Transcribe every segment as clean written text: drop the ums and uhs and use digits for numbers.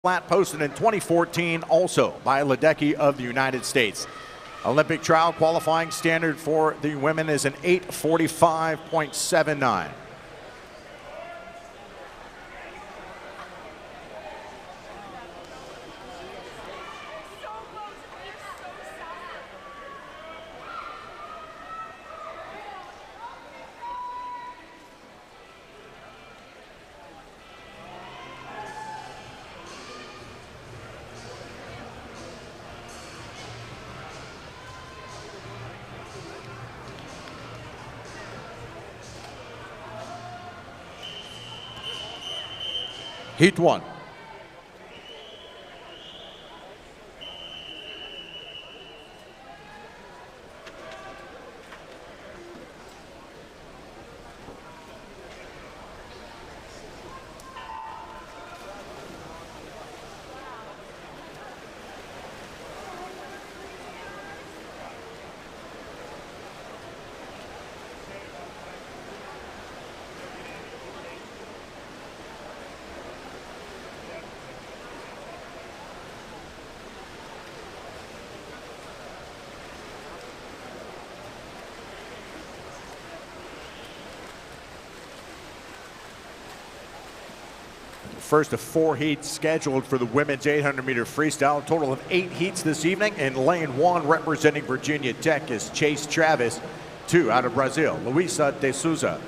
flat posted in 2014 also by Ledecky of the United States. Olympic trial qualifying standard for the women is an 8:45.79. Heat 1. First of 4 heats scheduled for the women's 800-meter freestyle. A total of 8 heats this evening. In lane 1, representing Virginia Tech, is Chase Travis. 2, out of Brazil, Luisa de Souza.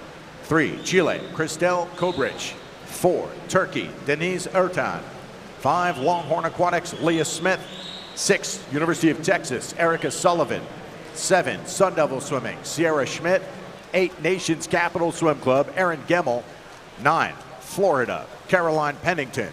3, Chile, Cristel Kobrich. 4, Turkey, Denise Ertan. 5, Longhorn Aquatics, Leah Smith. 6, University of Texas, Erica Sullivan. 7, Sun Devil Swimming, Sierra Schmidt. 8, Nations Capital Swim Club, Aaron Gemmel. 9, Florida, Caroline Pennington.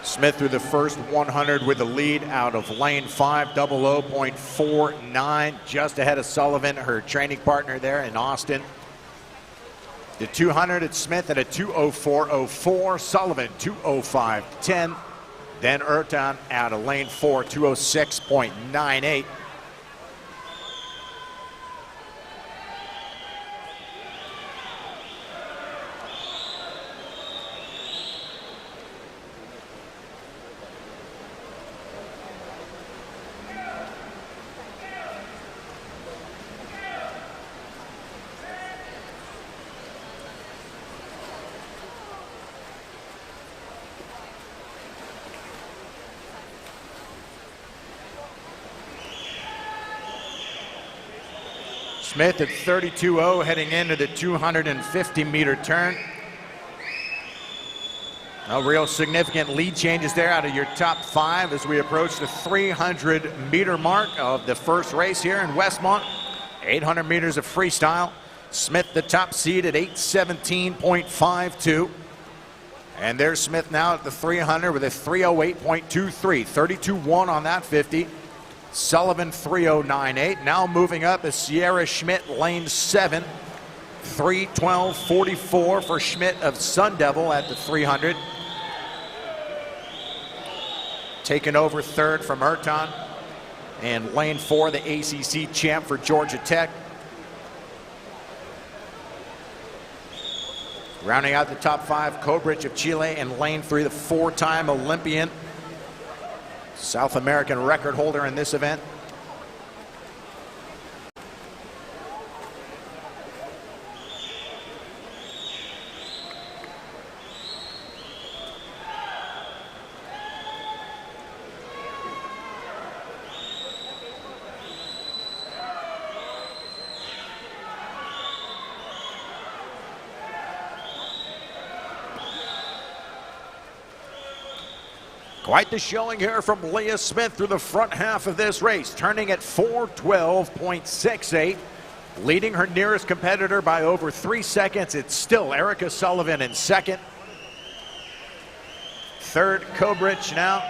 Smith through the first 100 with the lead out of lane 5, 00.49, just ahead of Sullivan, her training partner there in Austin. The 200 at Smith at a 2:04.04, Sullivan 2:05.10, then Ertan out of lane 4, 2:06.98. Smith at 32.0 heading into the 250-meter turn. No real significant lead changes there out of your top 5 as we approach the 300-meter mark of the first race here in Westmont. 800 meters of freestyle. Smith the top seed at 8:17.52. And there's Smith now at the 300 with a 3:08.23, 32.1 on that 50. Sullivan 3:09.8. Now moving up is Sierra Schmidt, lane 7. 3:12.44 for Schmidt of Sun Devil at the 300. Taking over third from Ertan. And lane 4, the ACC champ for Georgia Tech. Rounding out the top 5, Kobrich of Chile, and lane 3, the 4-time Olympian, South American record holder in this event. Quite the showing here from Leah Smith through the front half of this race, turning at 4:12.68. Leading her nearest competitor by over 3 seconds. It's still Erica Sullivan in second. Third, Cobridge now.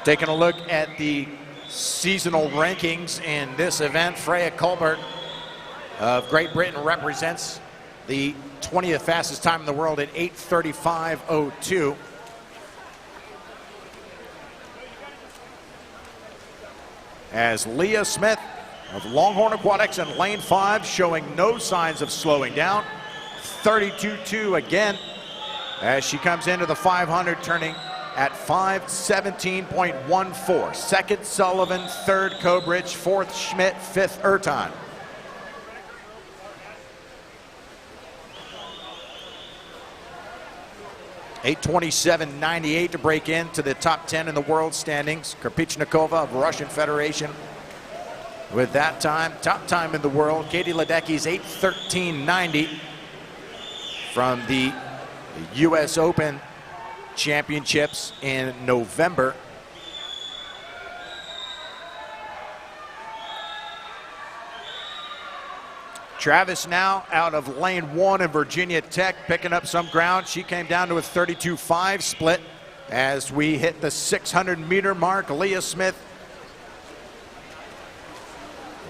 Taking a look at the seasonal rankings in this event, Freya Colbert of Great Britain represents the 20th fastest time in the world at 8:35.02. As Leah Smith of Longhorn Aquatics in lane 5 showing no signs of slowing down. 32.2 again as she comes into the 500, turning at 5:17.14. Second, Sullivan. Third, Cobridge. Fourth, Schmidt. Fifth, Erton. $8:27.98 to break into the top 10 in the world standings. Krpichnikova of Russian Federation with that time. Top time in the world, Katie Ledecky's 8:13.90 from the U.S. Open Championships in November. Travis now out of lane 1 in Virginia Tech, picking up some ground. She came down to a 32.5 split as we hit the 600-meter mark. Leah Smith,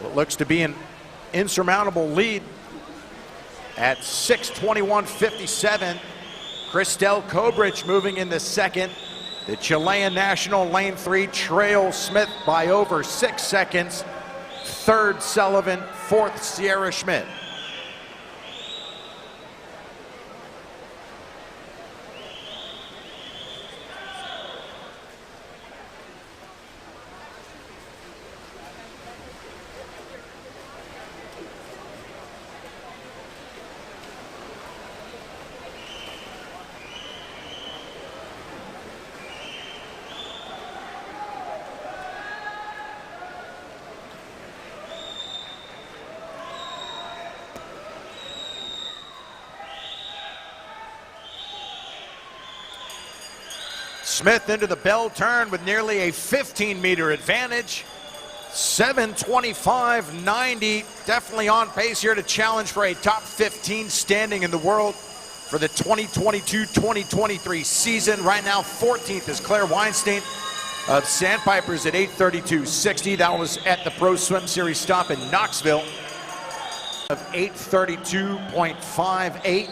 what looks to be an insurmountable lead at 6:21.57. Christelle Cobridge moving in the second. The Chilean national lane 3 trails Smith by over 6 seconds. Third, Sullivan. Fourth, Sierra Schmidt. Smith into the bell turn with nearly a 15-meter advantage. 7:25.90, definitely on pace here to challenge for a top 15 standing in the world for the 2022-2023 season. Right now, 14th is Claire Weinstein of Sandpipers at 8:32.60. That was at the Pro Swim Series stop in Knoxville of 8:32.58.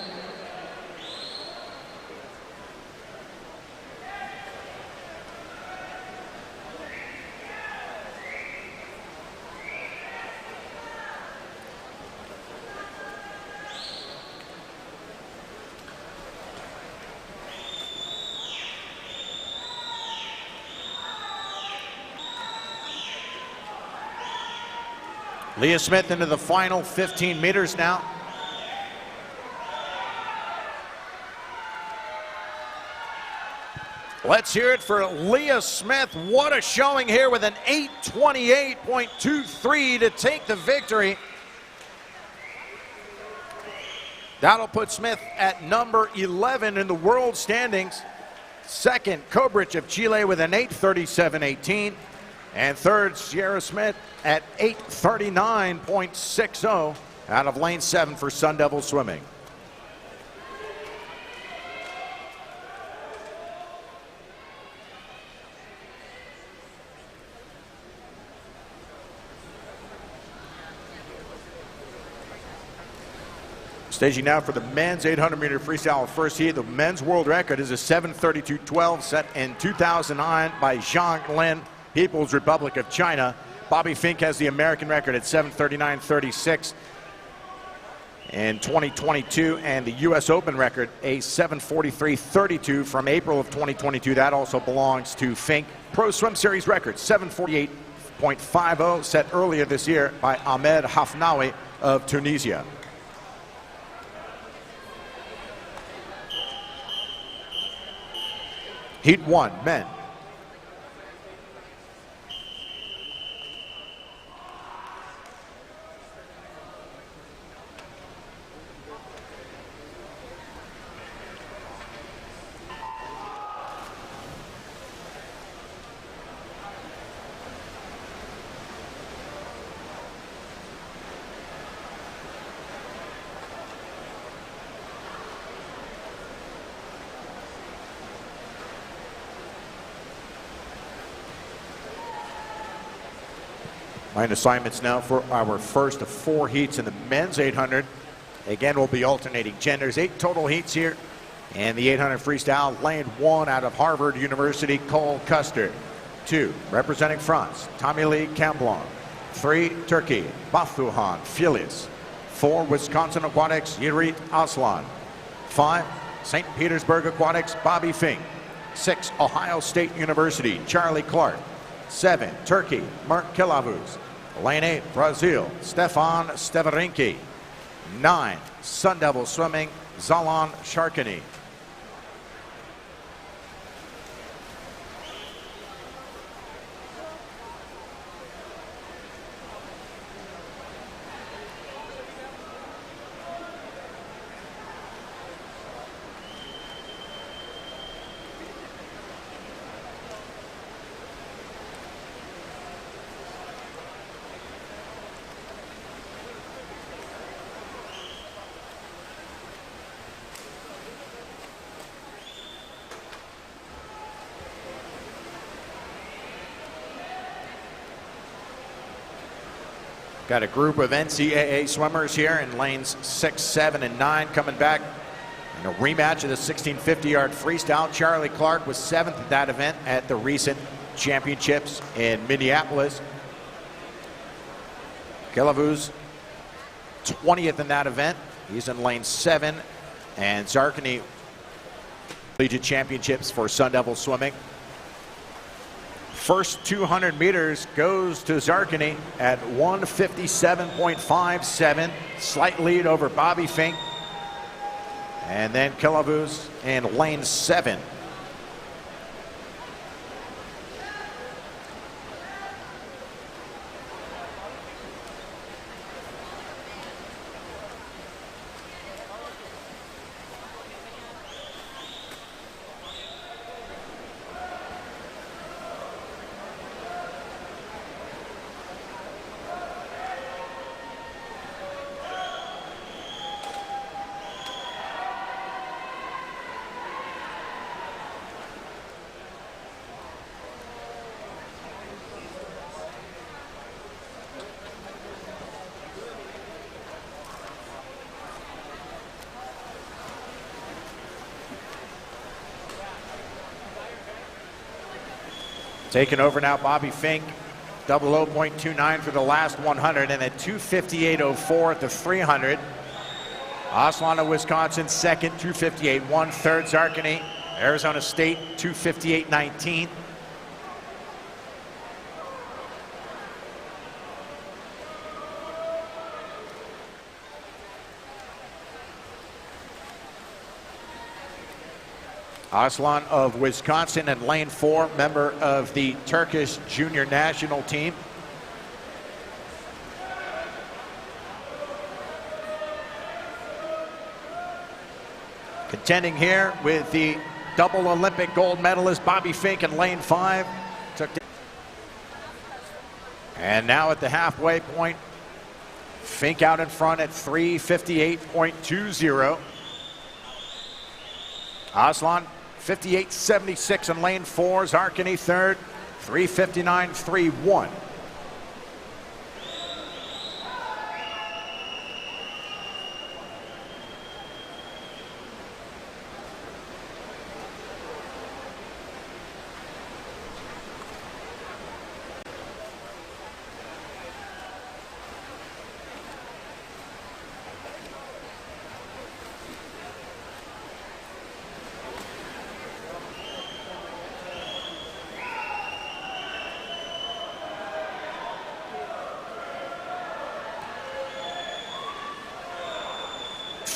Leah Smith into the final 15 meters now. Let's hear it for Leah Smith. What a showing here with an 8:28.23 to take the victory. That'll put Smith at number 11 in the world standings. Second, Cobridge of Chile with an 8:37.18. And third, Sierra Schmidt at 8:39.60 out of lane 7 for Sun Devil Swimming. Staging now for the men's 800-meter freestyle first heat. The men's world record is a 7:32.12 set in 2009 by Zhang Lin People's Republic of China. Bobby Fink has the American record at 7:39.36 in 2022, and the U.S. Open record, a 7:43.32 from April of 2022. That also belongs to Fink. Pro Swim Series record, 7:48.50, set earlier this year by Ahmed Hafnawi of Tunisia. Heat 1, men. Line assignments now for our first of 4 heats in the men's 800. Again, we'll be alternating genders. 8 total heats here. And the 800 freestyle, lane 1 out of Harvard University, Cole Custer. 2, representing France, Tommy Lee Camblon. 3, Turkey, Batuhan Filiz. 4, Wisconsin Aquatics, Yiğit Aslan. 5, St. Petersburg Aquatics, Bobby Fink. 6, Ohio State University, Charlie Clark. 7, Turkey, Mark Kilavuz. Lane 8, Brazil, Stefan Steverinki. 9, Sun Devil Swimming, Zalan Sharkini. Got a group of NCAA swimmers here in lanes 6, 7, and 9 coming back in a rematch of the 1650-yard freestyle. Charlie Clark was 7th at that event at the recent championships in Minneapolis. Kilavuz 20th in that event. He's in lane 7. And Zarkany, collegiate championships for Sun Devil Swimming. First 200 meters goes to Zarkany at 1:57.57. Slight lead over Bobby Fink. And then Kilavuz in lane 7. Taking over now, Bobby Fink, 00.29 for the last 100, and at 2:58.04 at the 300. Aslan of Wisconsin, second, 2:58.1. Third, Zarkany, Arizona State, 2:58.19. Aslan of Wisconsin in lane 4, member of the Turkish junior national team. Contending here with the double Olympic gold medalist Bobby Fink in lane 5. And now at the halfway point, Fink out in front at 3:58.20. Aslan 58.76 in lane 4. Zarkany third, 3:59.31.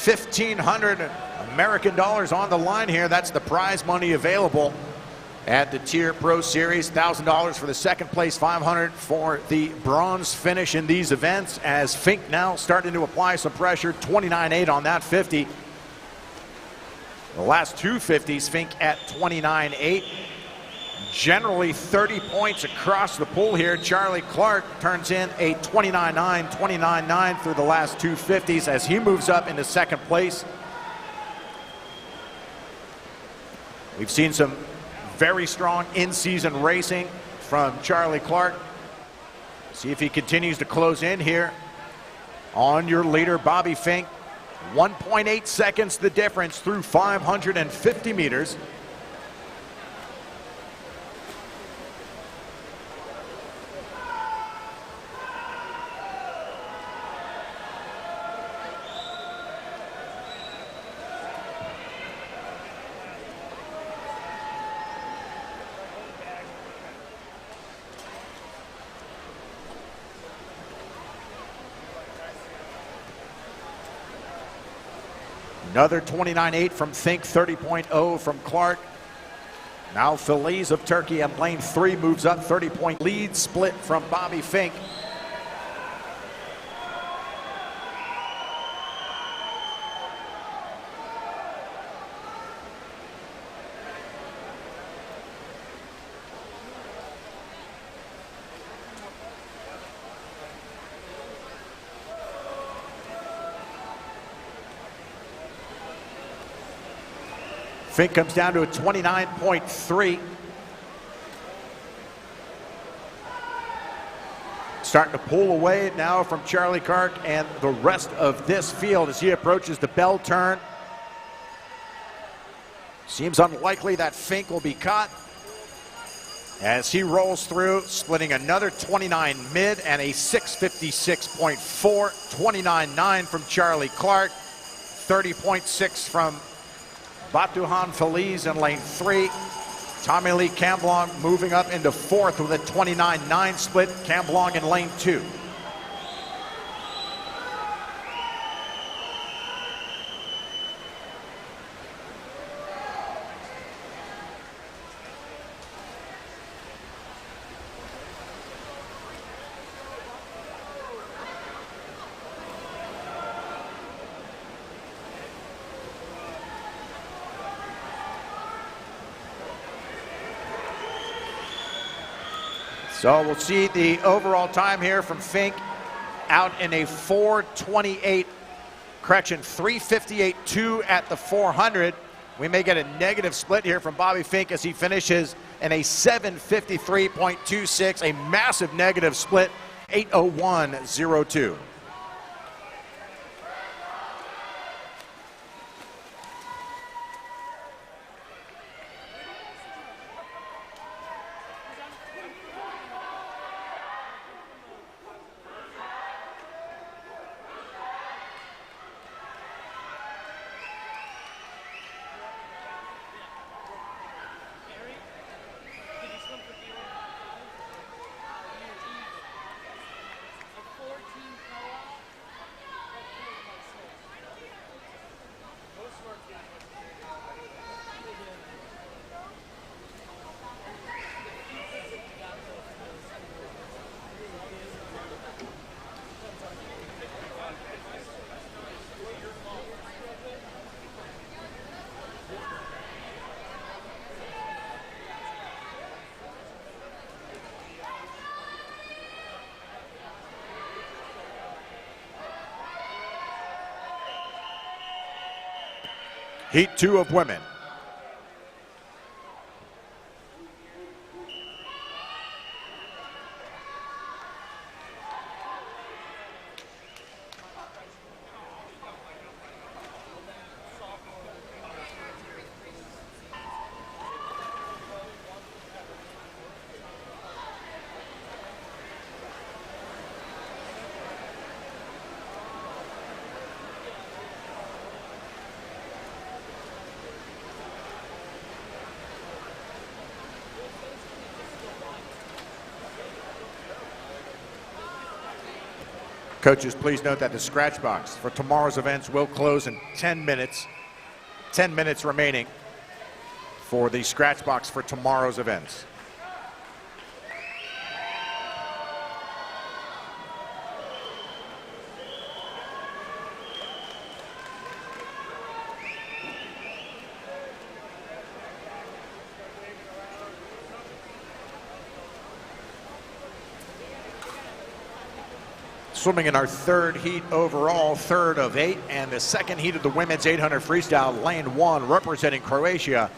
$1,500 American dollars on the line here. That's the prize money available at the TYR Pro Series. $1,000 for the second place, $500 for the bronze finish in these events, as Fink now starting to apply some pressure. 29.8 on that 50. The last two 50s, Fink at 29.8. Generally 30 points across the pool here. Charlie Clark turns in a 29.9, 29.9 through the last two 50s as he moves up into second place. We've seen some very strong in-season racing from Charlie Clark. See if he continues to close in here on your leader, Bobby Fink. 1.8 seconds the difference through 550 meters. Another 29.8 from Fink, 30.0 from Clark. Now Feliz of Turkey in lane 3 moves up, 30-point lead split from Bobby Fink. Fink comes down to a 29.3. Starting to pull away now from Charlie Clark and the rest of this field as he approaches the bell turn. Seems unlikely that Fink will be caught as he rolls through, splitting another 29 mid and a 6:56.4. 29.9 from Charlie Clark, 30.6 from Batuhan Feliz in lane 3. Tommy Lee Camblong moving up into 4th with a 29.9 split. Camblong in lane 2. So we'll see the overall time here from Fink out in a 358.2 at the 400. We may get a negative split here from Bobby Fink as he finishes in a 7:53.26, a massive negative split, 8:01.02. Heat 2 of women. Coaches, please note that the scratch box for tomorrow's events will close in 10 minutes. 10 minutes remaining for the scratch box for tomorrow's events. Swimming in our third heat overall, third of 8, and the second heat of the women's 800 freestyle, lane 1, representing Croatia,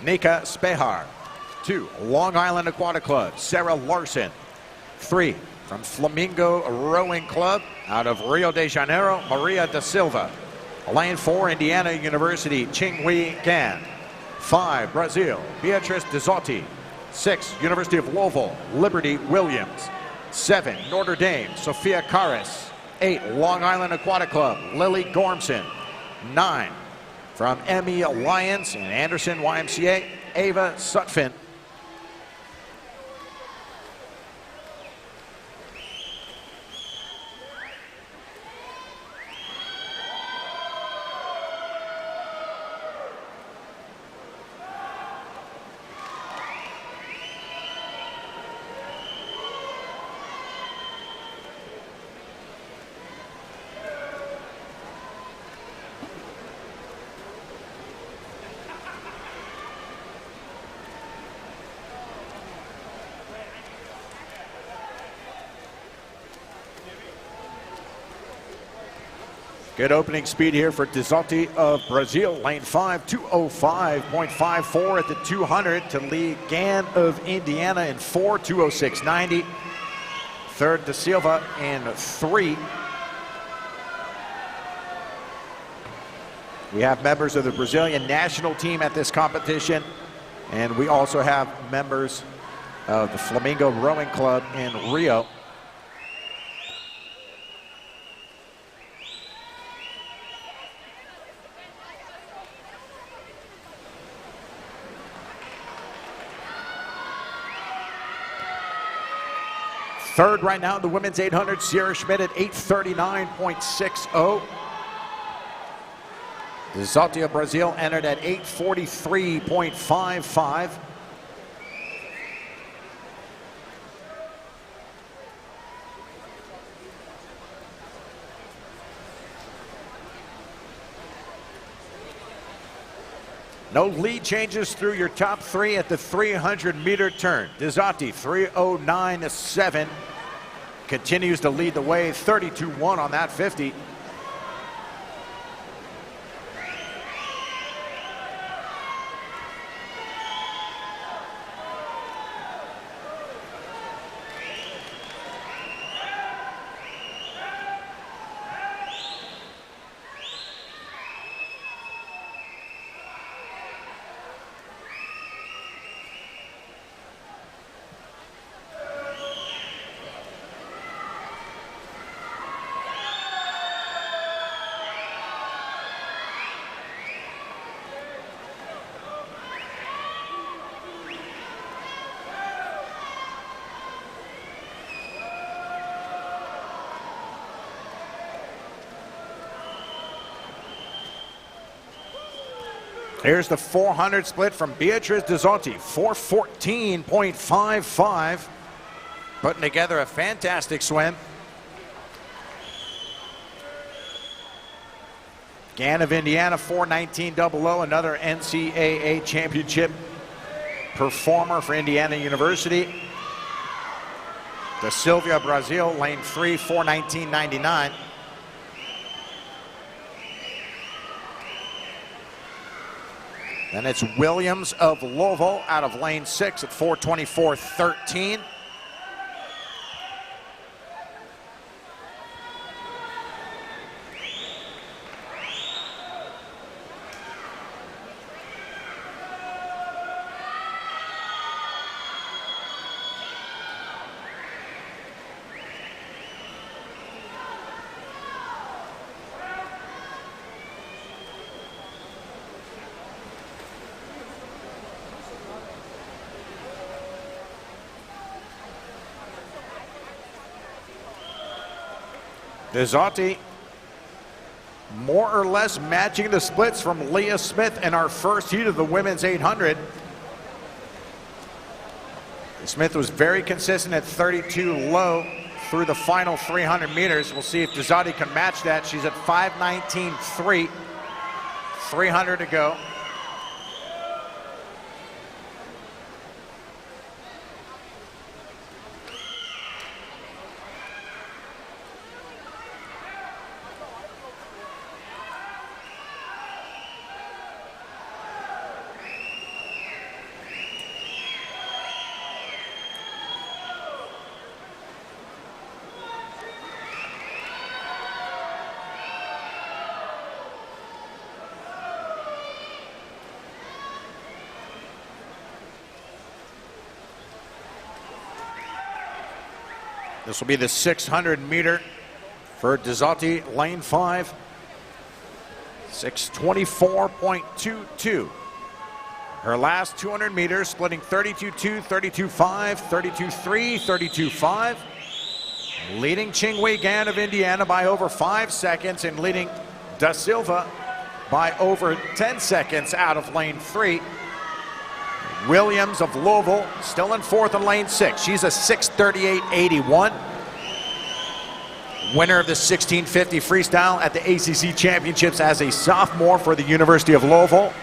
Nika Spehar. 2, Long Island Aquatic Club, Sarah Larson. 3, from Flamingo Rowing Club, out of Rio de Janeiro, Maria da Silva. Lane 4, Indiana University, Ching-Hui Gan. 5, Brazil, Beatriz Dezotti. 6, University of Louisville, Liberty Williams. 7, Notre Dame, Sophia Karas. 8, Long Island Aquatic Club, Lily Gormson. 9, from Emmy Alliance and Anderson YMCA, Ava Sutphin. Good opening speed here for Dezotti of Brazil, lane 5, 205.54 at the 200 to lead Gan of Indiana in 4, 206.90. Third, Da Silva in 3. We have members of the Brazilian national team at this competition, and we also have members of the Flamingo Rowing Club in Rio. Third right now in the women's 800, Sierra Schmidt at 8:39.60. Dezotti of Brazil entered at 8:43.55. No lead changes through your top 3 at the 300-meter turn. Dezotti, 3:09.7, continues to lead the way, 32.1 on that 50. Here's the 400 split from Beatriz Dezotti, 4:14.55. Putting together a fantastic swim. Gan of Indiana, 4:19.00, another NCAA championship performer for Indiana University. Da Silva, Brazil, lane 3, 4:19.99. Then it's Williams of Louisville out of lane 6 at 4:24.13. Dizzotti more or less matching the splits from Leah Smith in our first heat of the women's 800. Smith was very consistent at 32 low through the final 300 meters. We'll see if Dizzotti can match that. She's at 5:19.3, 300 to go. This will be the 600 meter for Dizzotti, lane 5. 6:24.22. Her last 200 meters, splitting 32.2, 32.5, 32.3, 32.5. Leading Ching-Wei Gan of Indiana by over 5 seconds and leading Da Silva by over 10 seconds out of lane 3. Williams of Louisville still in 4th in lane 6. She's a 6:38.81. Winner of the 1650 freestyle at the ACC Championships as a sophomore for the University of Louisville.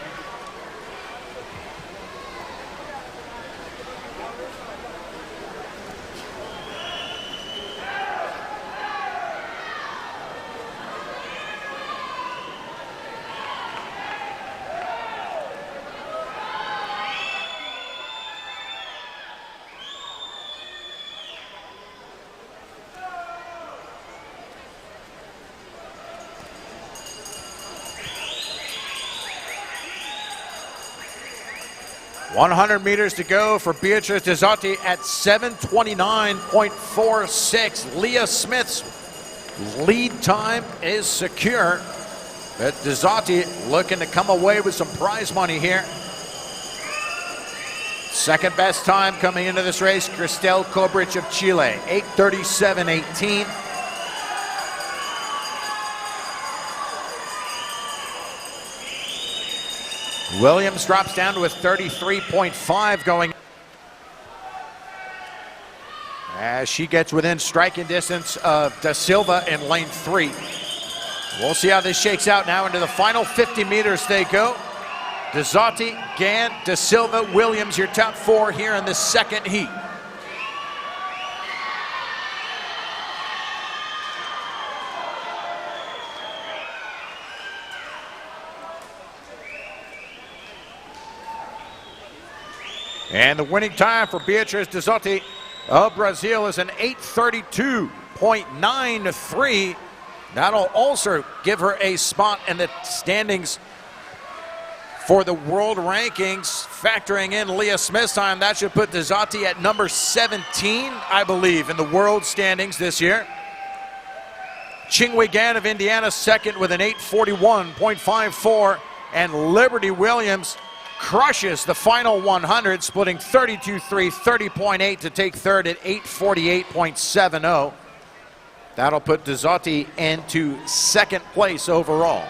.100 meters to go for Beatrice Dizzotti at 7:29.46. Leah Smith's lead time is secure, but Dizzotti looking to come away with some prize money here. Second best time coming into this race, Cristel Kobrich of Chile, 8:37.18. Williams drops down to a 33.5 going as she gets within striking distance of Da Silva in lane 3. We'll see how this shakes out now. Into the final 50 meters they go. Dizzotti, Gan, Da Silva, Williams, your top 4 here in the second heat. And the winning time for Beatrice Dizzotti of Brazil is an 8:32.93. That'll also give her a spot in the standings for the world rankings. Factoring in Leah Smith's time, that should put Dizzotti at number 17, I believe, in the world standings this year. Ching-Wei Gan of Indiana second with an 8:41.54, and Liberty Williams crushes the final 100, splitting 32.3, 30.8 to take third at 8:48.70. That'll put Dizzotti into second place overall.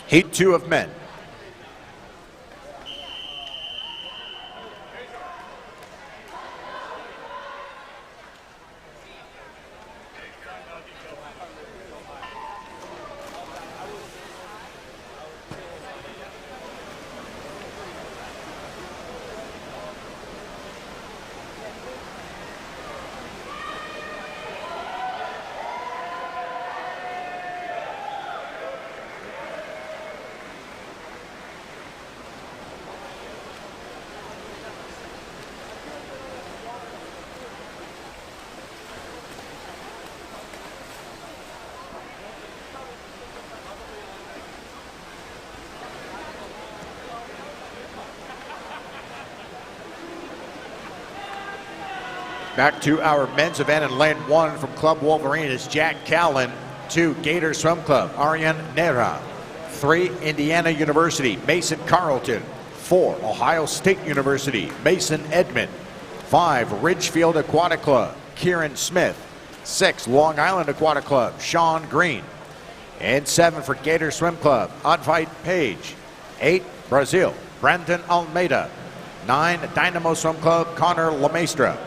Heat 2 of men. Back to our men's event in lane 1 from Club Wolverine is Jack Callan. 2, Gator Swim Club, Aryan Nera. 3, Indiana University, Mason Carlton. 4, Ohio State University, Mason Edmond. 5, Ridgefield Aquatic Club, Kieran Smith. 6, Long Island Aquatic Club, Sean Green. And 7 for Gator Swim Club, Advait Page. 8, Brazil, Brandon Almeida. 9, Dynamo Swim Club, Connor Lemaistre.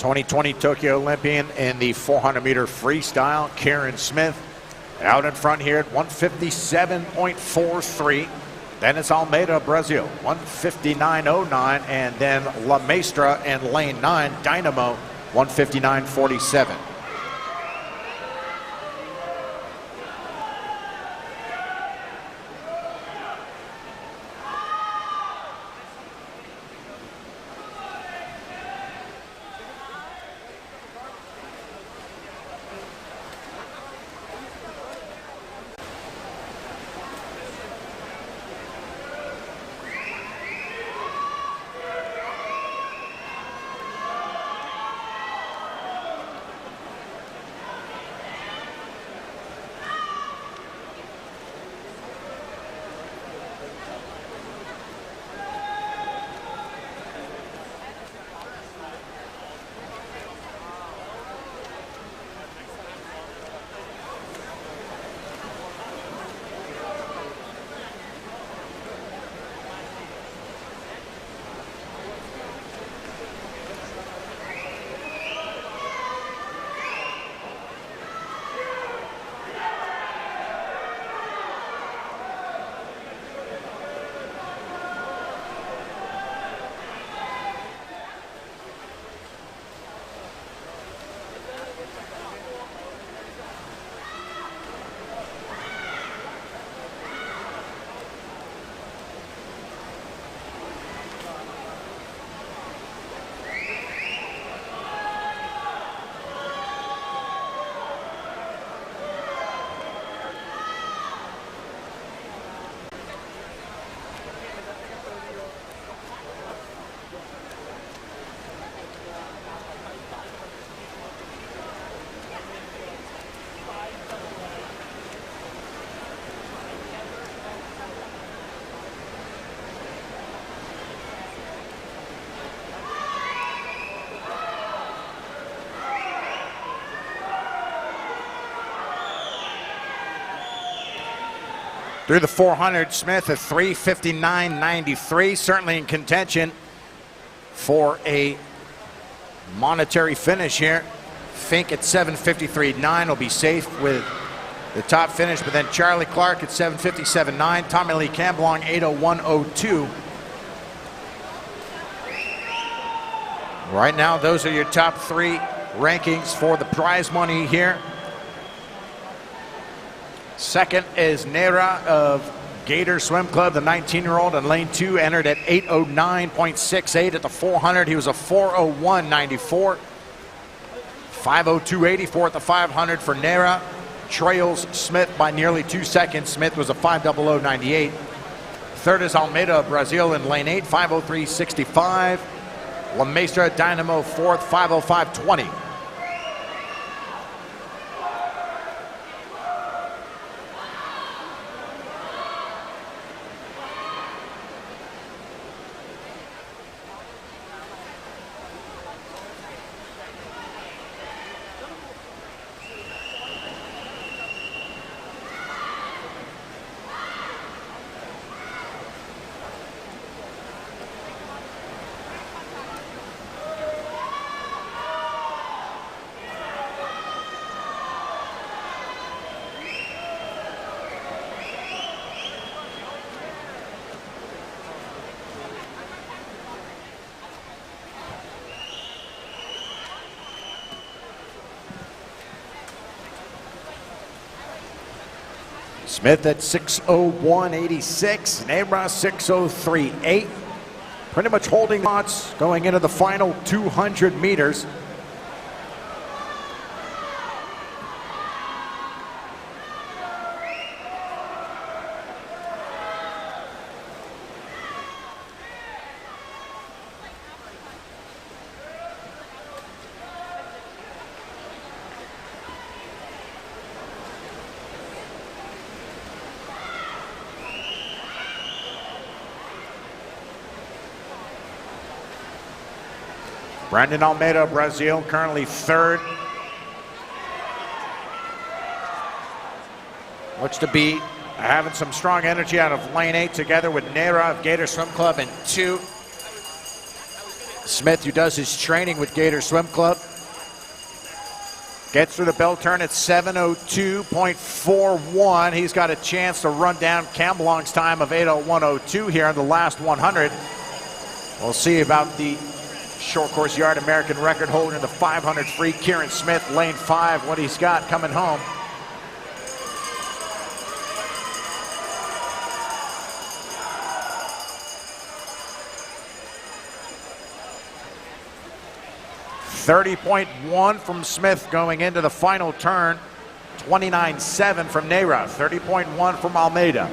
'20 Tokyo Olympian in the 400-meter freestyle, Kieran Smith. Out in front here at 157.43. Then it's Almeida, Brazil, 159.09. And then Lemaistre in lane 9, Dynamo, 159.47. Through the 400, Smith at 3:59.93, certainly in contention for a monetary finish here. Fink at 7:53.9 will be safe with the top finish, but then Charlie Clark at 7:57.9, Tommy Lee Camblong 8:01.02. Right now, those are your top 3 rankings for the prize money here. Second is Nera of Gator Swim Club, the 19-year-old in lane 2, entered at 8:09.68 at the 400. He was a 4:01.94. 5:02.84 at the 500 for Nera. Trails Smith by nearly 2 seconds. Smith was a 5:00.98. Third is Almeida of Brazil in lane 8, 5:03.65. Lemaistre Dynamo fourth, 5:05.20. Smith at 6:01.86, Nabra 6:03.8. Pretty much holding lots going into the final 200 meters. Brandon Almeida, Brazil, currently third. Looks to be having some strong energy out of lane 8 together with Nera of Gator Swim Club in 2. Smith, who does his training with Gator Swim Club, gets through the bell turn at 7:02.41. He's got a chance to run down Camblong's time of 8:01.02 here in the last 100. We'll see about the short course yard American record holder in the 500 free, Kieran Smith, lane 5, what he's got coming home. .30.1 from Smith going into the final turn. 29.7 from Nera. 30.1 from Almeida.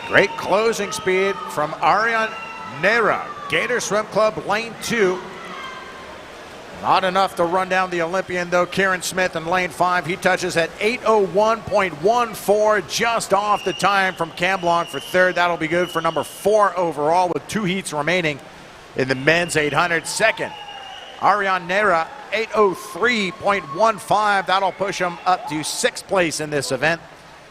Great closing speed from Arian Nera. Gator Swim Club, lane 2. Not enough to run down the Olympian, though. Kieran Smith in lane 5. He touches at 8:01.14, just off the time from Camblong for third. That'll be good for number 4 overall with 2 heats remaining in the men's 800. Second, Arian Nera, 8:03.15. That'll push him up to 6th place in this event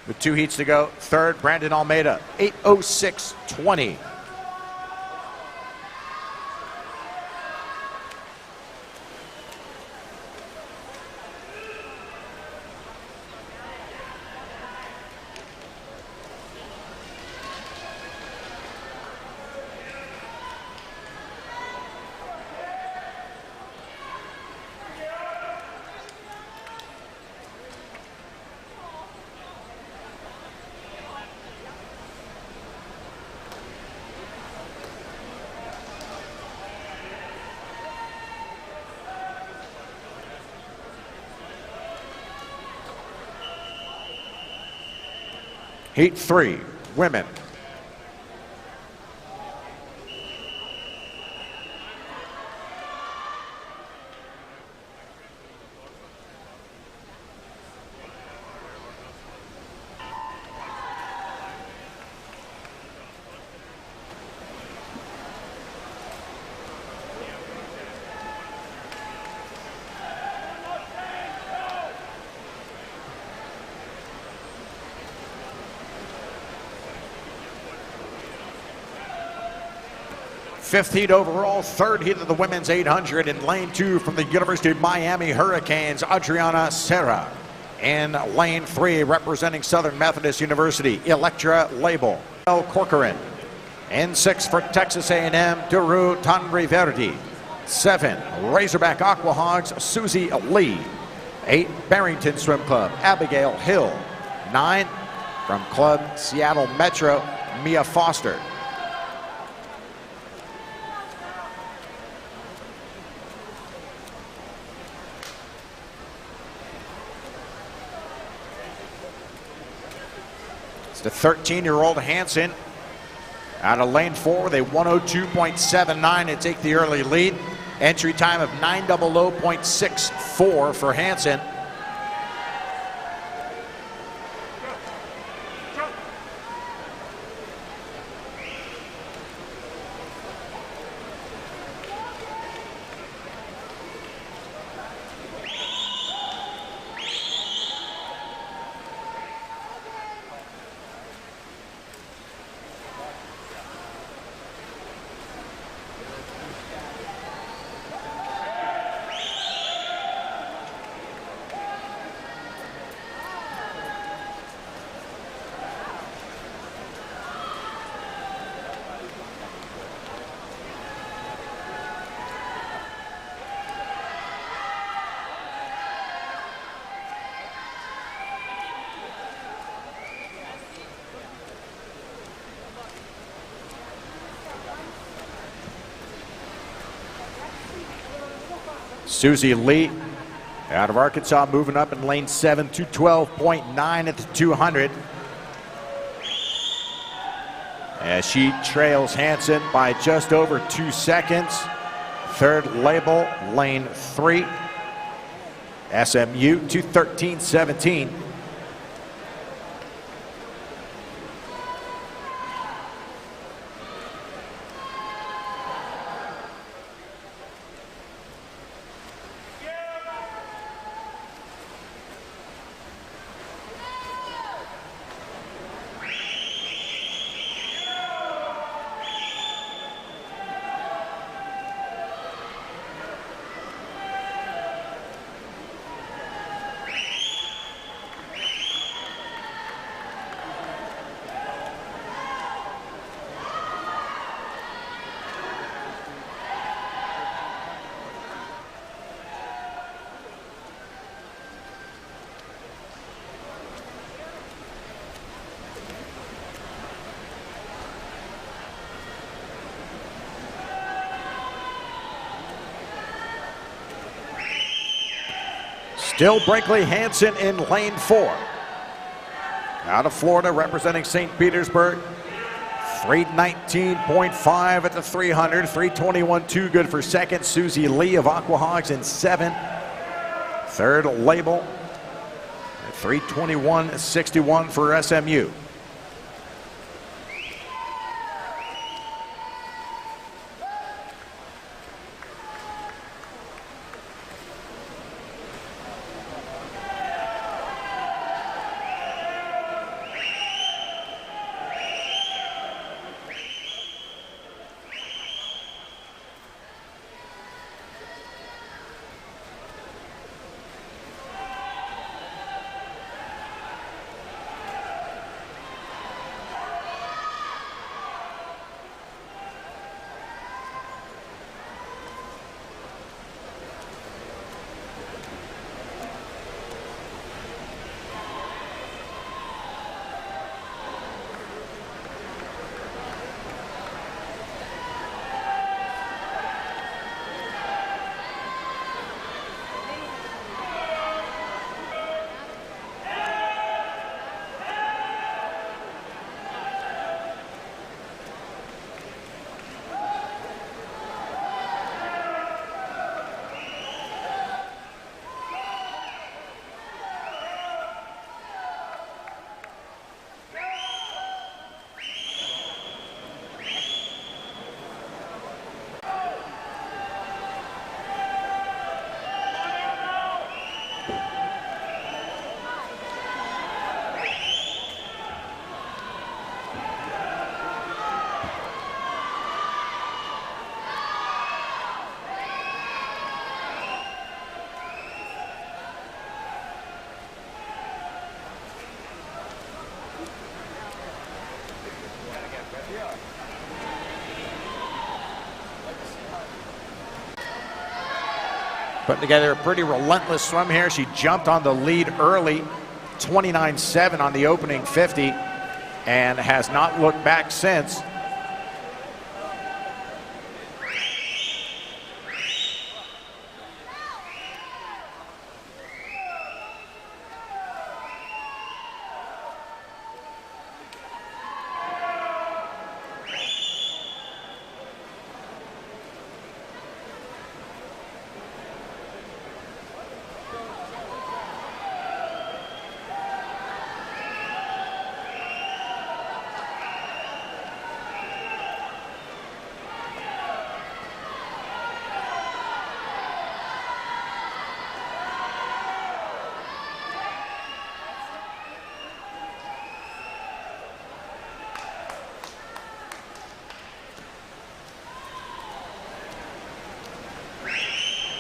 with 2 heats to go. Third, Brandon Almeida, 8:06.20. Heat 3, women. Fifth heat overall, third heat of the women's 800 in lane 2 from the University of Miami Hurricanes, Adriana Serra. In lane 3, representing Southern Methodist University, Electra Label, El Corcoran. In 6 for Texas A&M, Duru Tanriverdi. 7, Razorback Aquahogs, Susie Lee. 8, Barrington Swim Club, Abigail Hill. 9, from Club Seattle Metro, Mia Foster. The 13-year-old Hansen out of lane 4 with a 1:02.79 to take the early lead. Entry time of 9:00.64 for Hansen. Susie Lee out of Arkansas moving up in lane 7 to 12.9 at the 200. As she trails Hansen by just over 2 seconds. Third label, lane 3. SMU 2:13.17. Still Brinkley Hansen in lane 4. Out of Florida representing St. Petersburg. 3:19.5 at the 300. 3:21.2 good for second. Susie Lee of Aquahogs in 7. Third label. 3:21.61 for SMU. Putting together a pretty relentless swim here. She jumped on the lead early, 29.7 on the opening 50, and has not looked back since.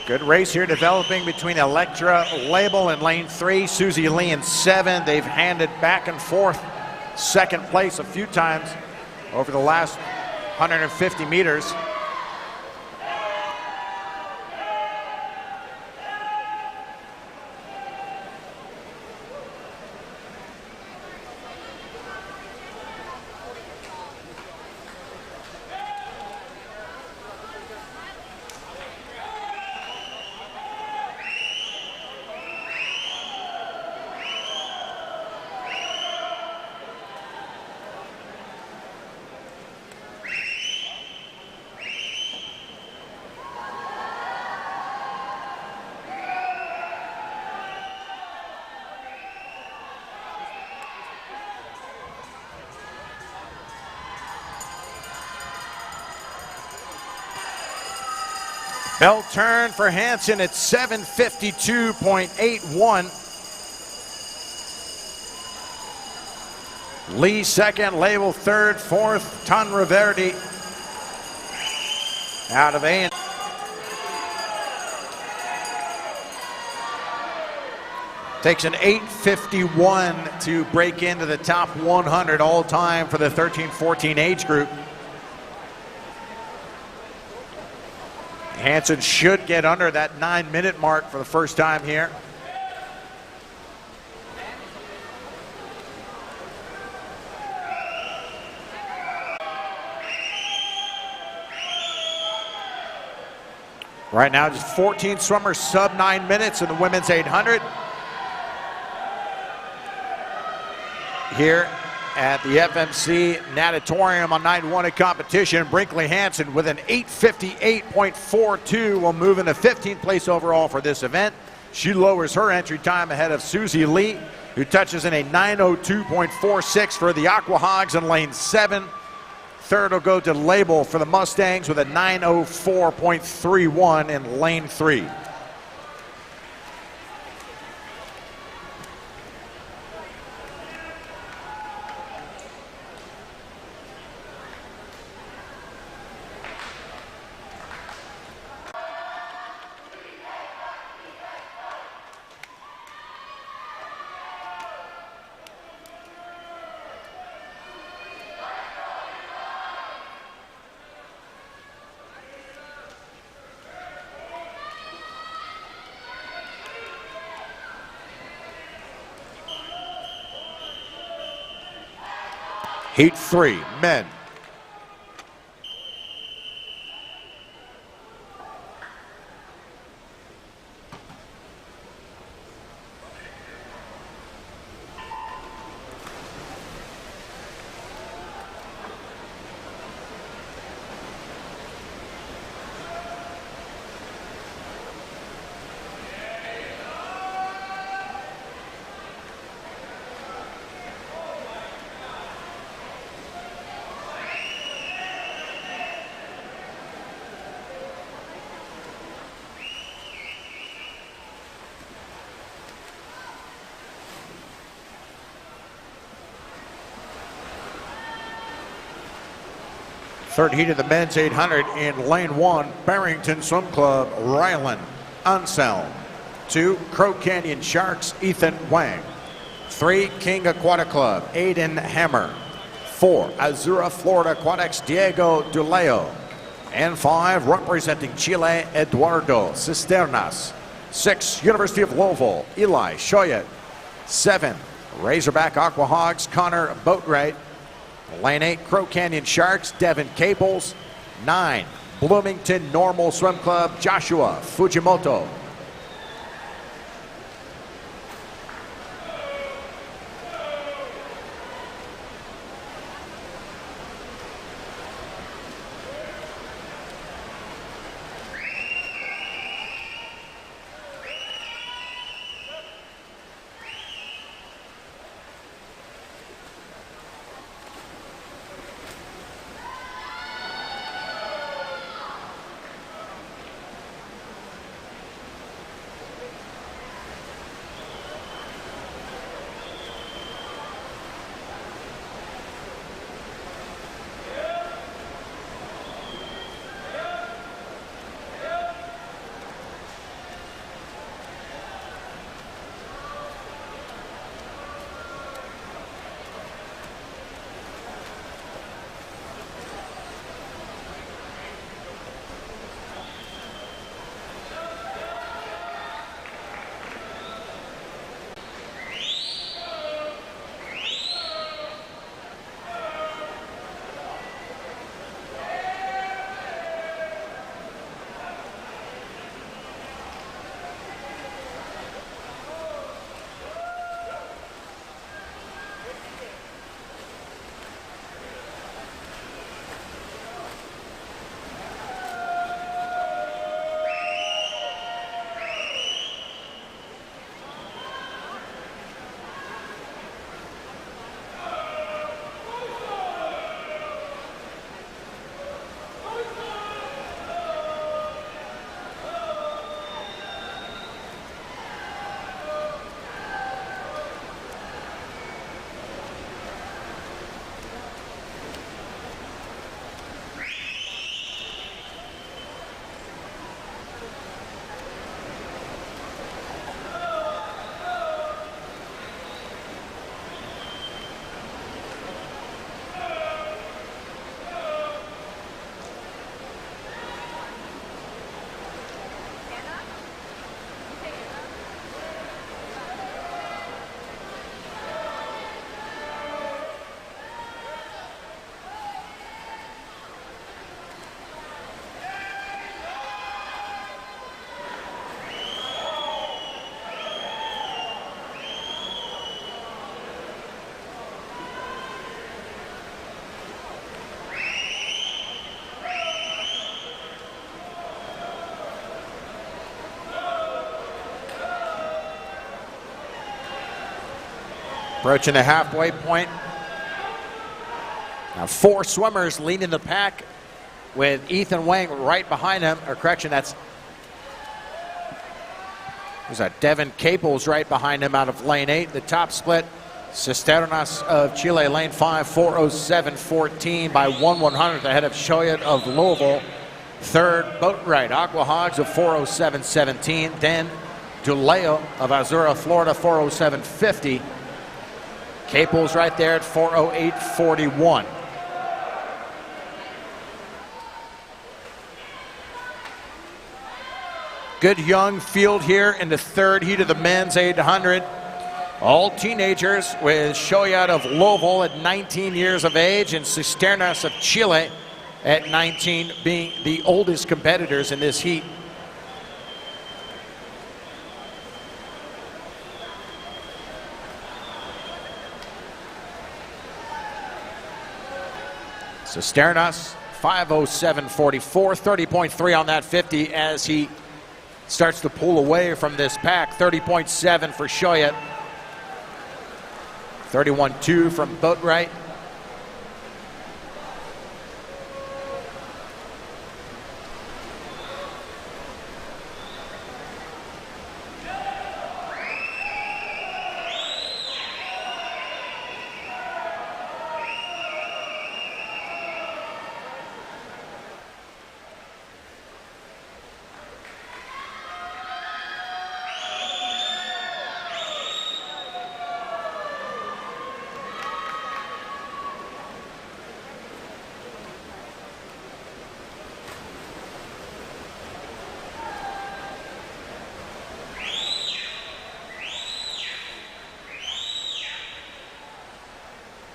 Good race here developing between Electra Label in lane 3, Susie Lee in 7. They've handed back and forth second place a few times over the last 150 meters. Bell turn for Hansen at 7:52.81. Lee second, Label third, fourth, Tanraverdi out of A. Takes an 8:51 to break into the top 100 all time for the 13-14 age group. Hansen should get under that 9-minute mark for the first time here. Right now, just 14 swimmers sub 9 minutes in the women's 800. Here at the FMC Natatorium on night one of competition, Brinkley Hansen with an 8:58.42 will move into 15th place overall for this event. She lowers her entry time ahead of Susie Lee, who touches in a 9:02.46 for the Aqua Hogs in lane 7. Third will go to Label for the Mustangs with a 9:04.31 in lane 3. Heat 3, men. Third heat of the men's 800 in lane 1, Barrington Swim Club, Rylan Anselm. 2, Crow Canyon Sharks, Ethan Wang. 3, King Aquatic Club, Aiden Hammer. 4, Azura Florida Aquatics, Diego Duleo. And 5, representing Chile, Eduardo Cisternas. 6, University of Louisville, Eli Shoyet. 7, Razorback Aqua Hogs, Connor Boatwright. Lane 8, Crow Canyon Sharks, Devin Caples. 9, Bloomington Normal Swim Club, Joshua Fujimoto. Approaching the halfway point. Now 4 swimmers leading the pack with Ethan Wang right behind him. Or correction, there's that Devin Caples right behind him out of lane 8. The top split, Cisternas of Chile, lane 5, 4:07.14 by 1/100th ahead of Shoyat of Louisville. Third, Boatwright, Aqua Hogs of 4:07.17. Then Duleo of Azura, Florida, 4:07.50. Caples right there at 4:08.41. Good young field here in the third heat of the men's 800. All teenagers, with Shoyat of Louisville at 19 years of age and Cisternas of Chile at 19 being the oldest competitors in this heat. Cisternas, 5:07.44, 30.3 on that 50 as he starts to pull away from this pack. 30.7 for Shoyat. 31.2 from Boatwright.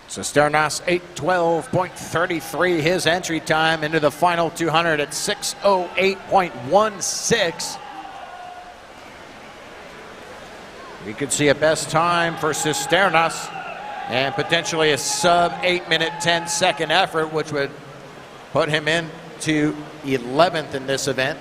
Cisternas 8:12.33 his entry time into the final 200 at 6:08.16. You could see a best time for Cisternas and potentially a sub 8-minute 10-second effort, which would put him into 11th in this event.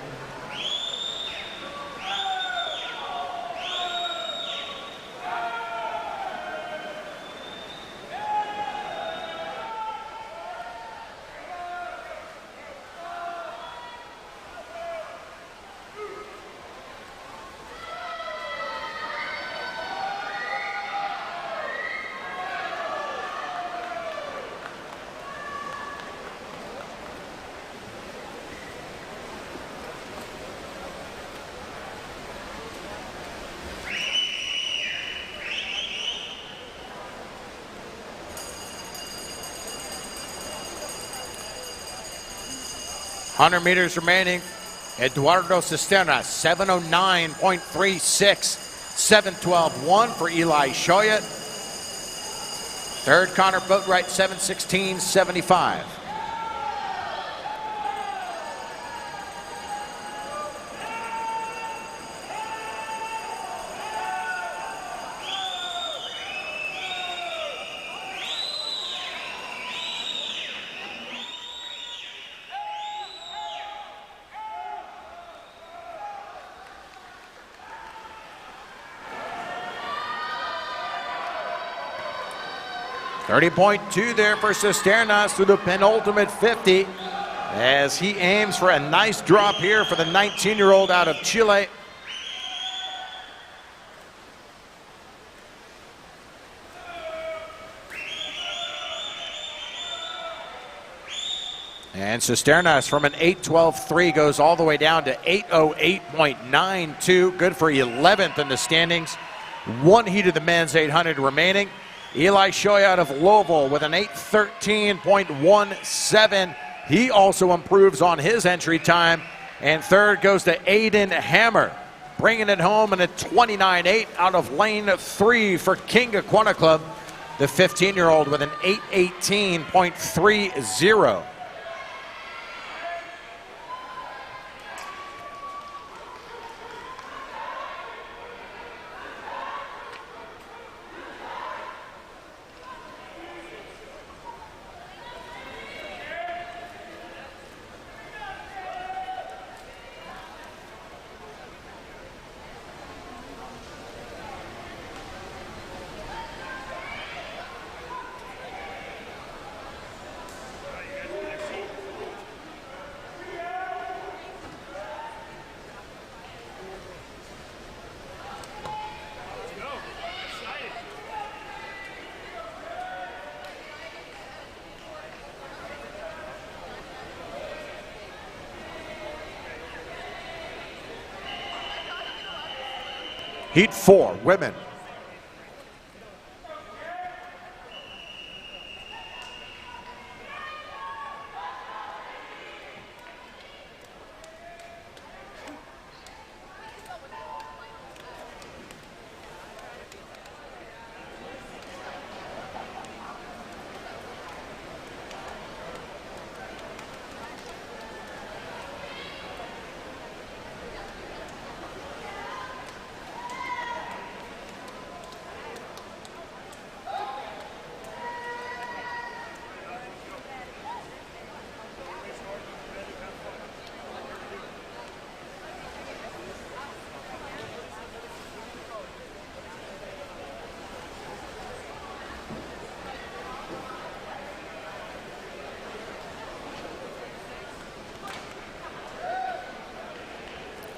Hundred meters remaining. Eduardo Cisternas, 7:09.36, 7:12.1 for Eli Shoyat. Third, Connor Boatwright, 7:16.75. .30.2 there for Cisternas through the penultimate 50 as he aims for a nice drop here for the 19-year-old out of Chile. And Cisternas from an 8:12.3 goes all the way down to 8:08.92. Good for 11th in the standings. One heat of the men's 800 remaining. Eli Shoyat of Louisville with an 8:13.17. He also improves on his entry time. And third goes to Aiden Hammer, bringing it home in a 29.8 out of lane 3 for King Aquana Club, the 15-year-old with an 8:18.30. Heat 4, women.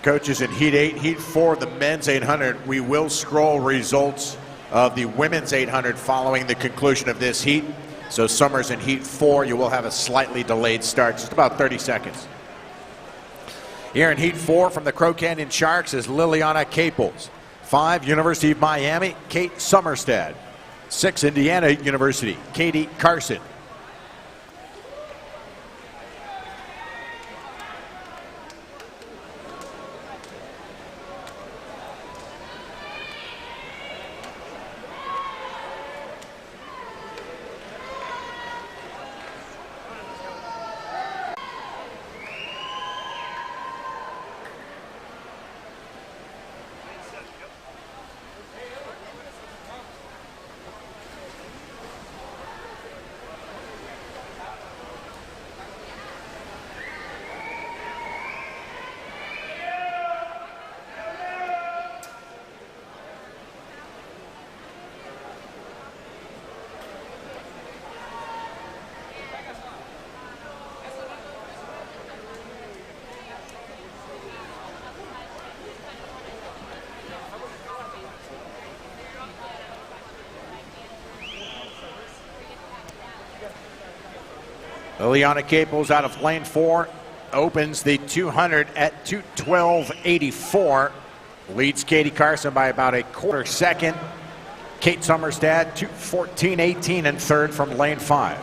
Coaches in Heat 8, Heat 4, the men's 800. We will scroll results of the women's 800 following the conclusion of this heat. So Summers in Heat 4, you will have a slightly delayed start, just about 30 seconds. Here in Heat 4 from the Crow Canyon Sharks is Liliana Caples. 5, University of Miami, Kate Summerstad. 6, Indiana University, Katie Carson. Liliana Caples out of lane 4 opens the 200 at 2:12.84. Leads Katie Carson by about a quarter second. Kate Summerstad 2:14.18 in third from lane 5.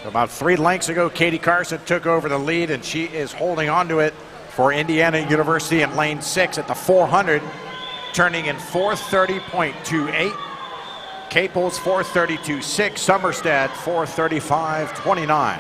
About 3 lengths ago, Katie Carson took over the lead, and she is holding on to it for Indiana University in lane 6 at the 400, turning in 4:30.28. Caples 4:32.6, Sommerstad 4:35.29.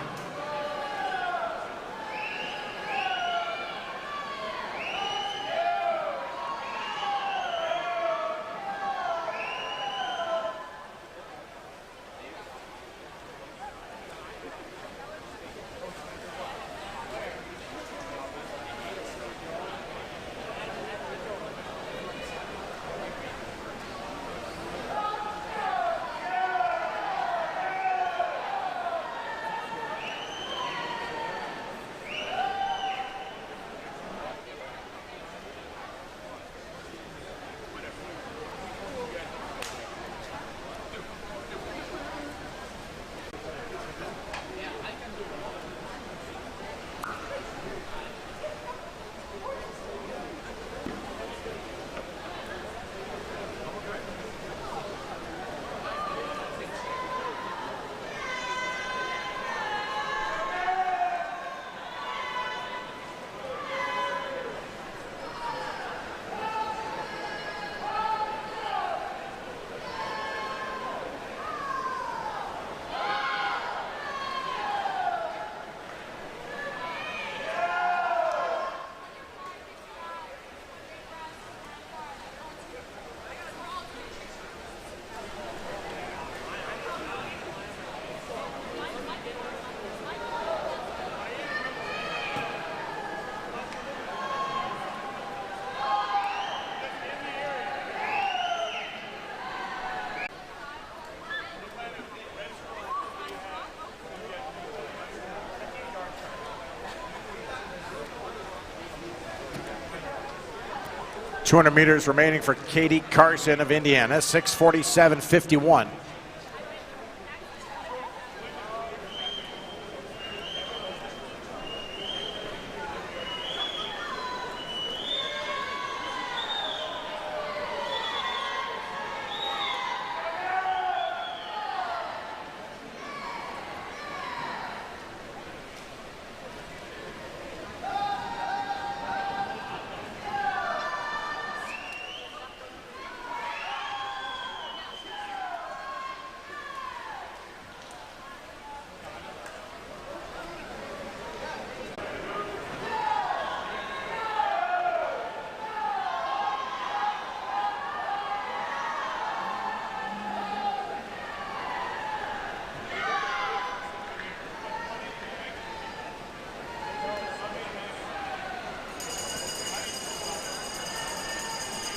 .200 meters remaining for Katie Carson of Indiana, 6:47.51.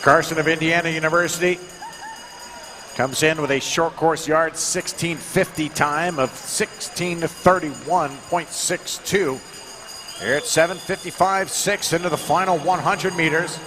Carson of Indiana University comes in with a short course yard 1650 time of 16:31.62. Here at 7:55.6 into the final 100 meters.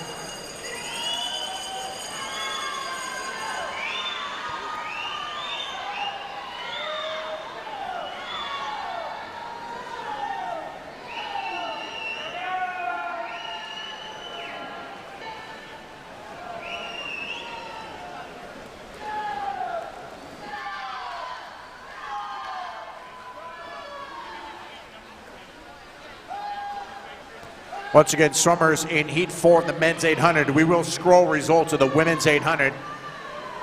Once again, swimmers in Heat 4 of the men's 800. We will scroll results of the women's 800.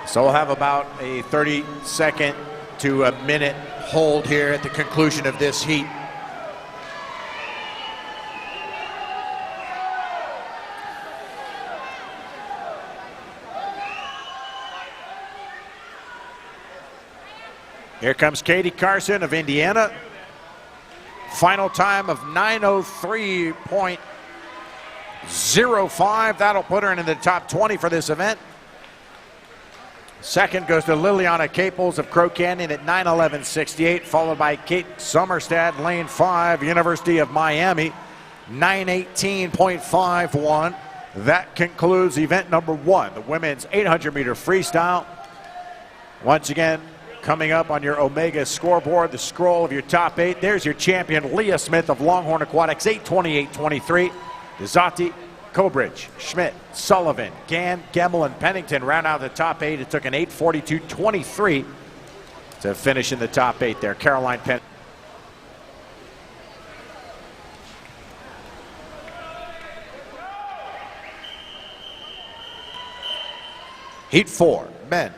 So we'll have about a 30-second to a minute hold here at the conclusion of this heat. Here comes Katie Carson of Indiana. Final time of 9:03.05. That'll put her in the top 20 for this event. Second goes to Liliana Caples of Crow Canyon at 9:11.68, followed by Kate Sommerstad, lane 5, University of Miami, 9:18.51. That concludes event number 1, the women's 800-meter freestyle. Once again, coming up on your Omega scoreboard, the scroll of your top 8. There's your champion, Leah Smith of Longhorn Aquatics, 8:28.23. Dezati, Cobridge, Schmidt, Sullivan, Gann, Gemmel, and Pennington round out the top 8. It took an 8:42.23 to finish in the top 8 there. Caroline Penn. Heat 4, men.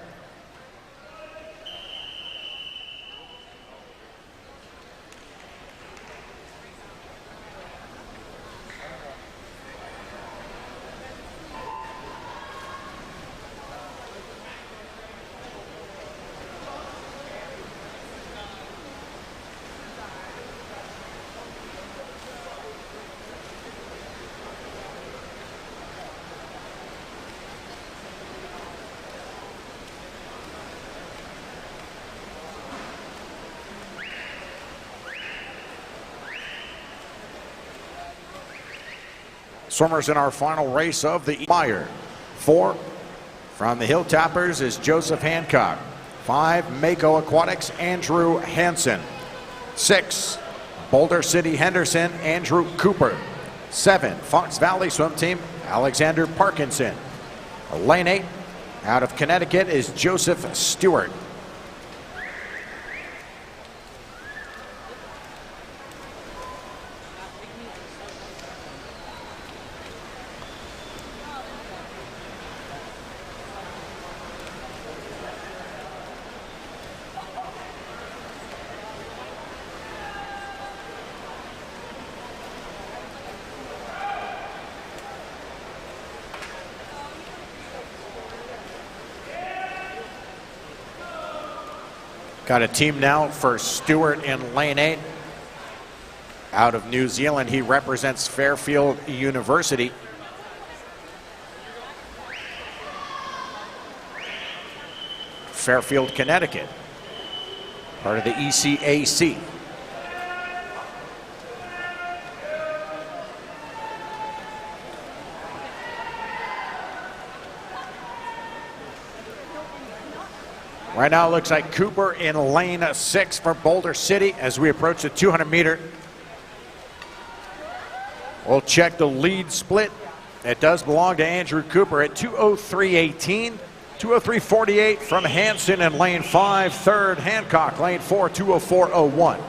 Swimmers in our final race of the TYR. 4 from the Hill Tappers is Joseph Hancock. 5, Mako Aquatics, Andrew Hansen. 6, Boulder City Henderson, Andrew Cooper. 7, Fox Valley Swim Team, Alexander Parkinson. Lane 8, out of Connecticut, is Joseph Stewart. Got a team now for Stewart in lane 8. Out of New Zealand, he represents Fairfield University. Fairfield, Connecticut, part of the ECAC. Right now, it looks like Cooper in lane 6 for Boulder City as we approach the 200 meter. We'll check the lead split. It does belong to Andrew Cooper at 2:03.18. 2:03.48 from Hansen in lane 5. Third, Hancock, lane 4, 2:04.01.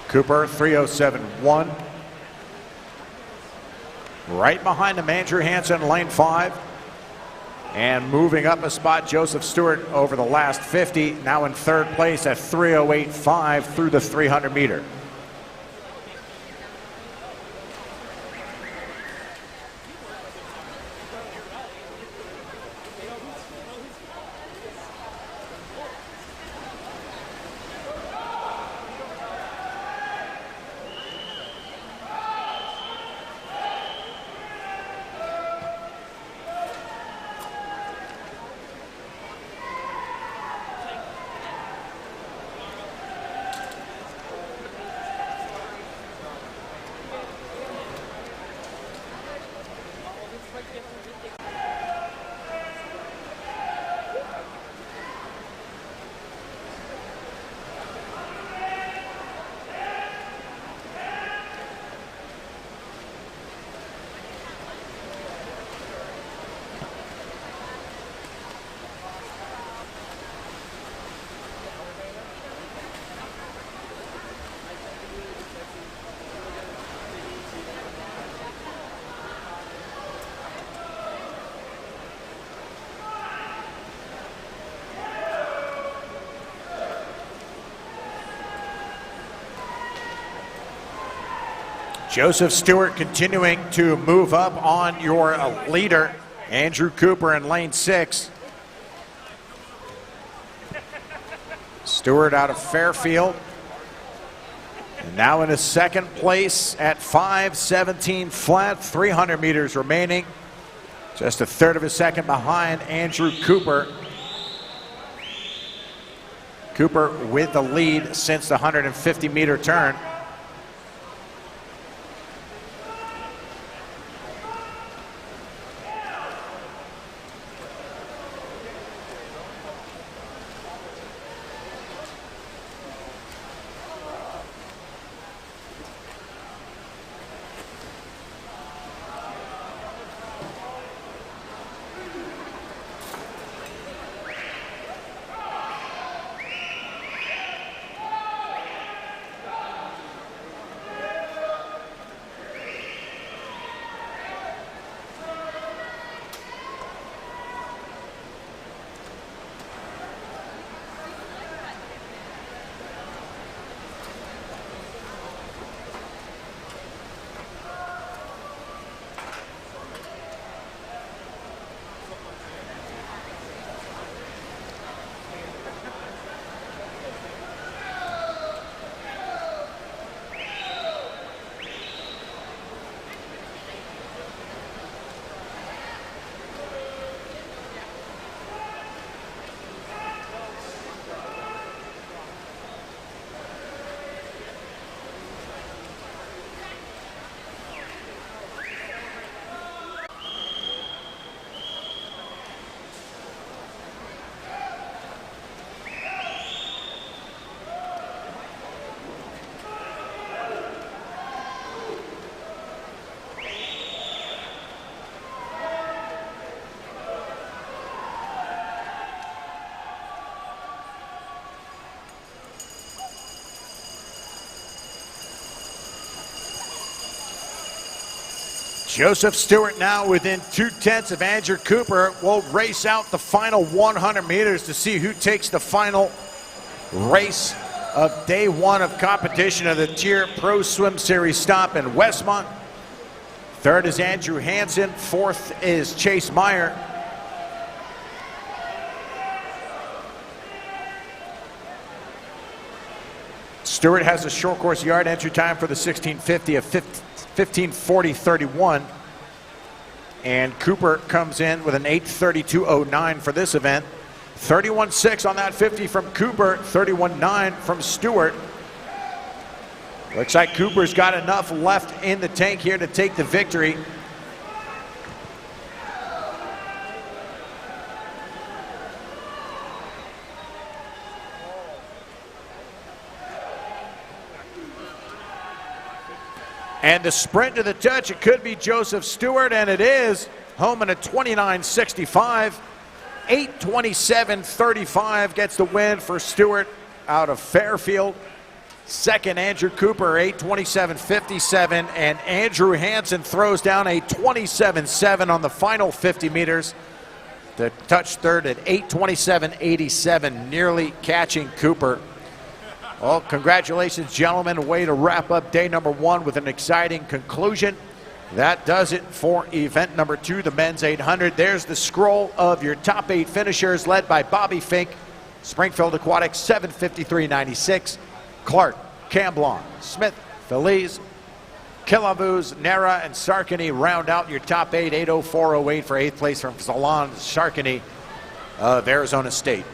Cooper, 3:07.1. Right behind him, Andrew Hansen, lane 5. And moving up a spot, Joseph Stewart over the last 50. Now in third place at 3:08.5 through the 300 meter. Joseph Stewart continuing to move up on your leader, Andrew Cooper in lane 6. Stewart out of Fairfield. And now in his second place at 5:17 flat, 300 meters remaining. Just a third of a second behind Andrew Cooper. Cooper with the lead since the 150-meter turn. Joseph Stewart now within 2/10 of Andrew Cooper. Will race out the final 100 meters to see who takes the final race of day one of competition of the TYR Pro Swim Series stop in Westmont. Third is Andrew Hansen. Fourth is Chase Meyer. Stewart has a short course yard entry time for the 1650 of 15:40.31. And Cooper comes in with an 8:32.09 for this event. 31.6 on that 50 from Cooper, 31.9 from Stewart. Looks like Cooper's got enough left in the tank here to take the victory. And the sprint to the touch, it could be Joseph Stewart, and it is. Home in a 29.65. 8:27.35 gets the win for Stewart out of Fairfield. Second, Andrew Cooper, 8:27.57, and Andrew Hansen throws down a 27.7 on the final 50 meters. The touch third at 8:27.87, nearly catching Cooper. Well, congratulations, gentlemen. Way to wrap up day number one with an exciting conclusion. That does it for event number two, the men's 800. There's the scroll of your top 8 finishers, led by Bobby Fink, Springfield Aquatics, 7:53.96. Clark, Camblon, Smith, Feliz, Kilavuz, Nera, and Sarkany round out your top 8. 8:04.08 for 8th place from Salon Sarkany of Arizona State.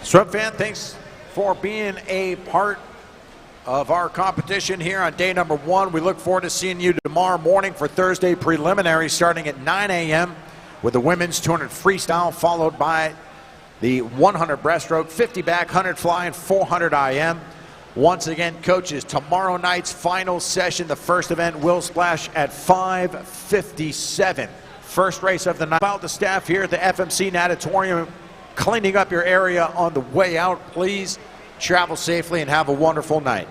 Swim fan, thanks for being a part of our competition here on day number one. We look forward to seeing you tomorrow morning for Thursday preliminary starting at 9 a.m. with the women's 200 freestyle, followed by the 100 breaststroke, 50 back, 100 fly, and 400 IM. Once again, coaches, tomorrow night's final session, the first event will splash at 5:57. First race of the night. About the staff here at the FMC Natatorium, cleaning up your area on the way out. Please travel safely and have a wonderful night.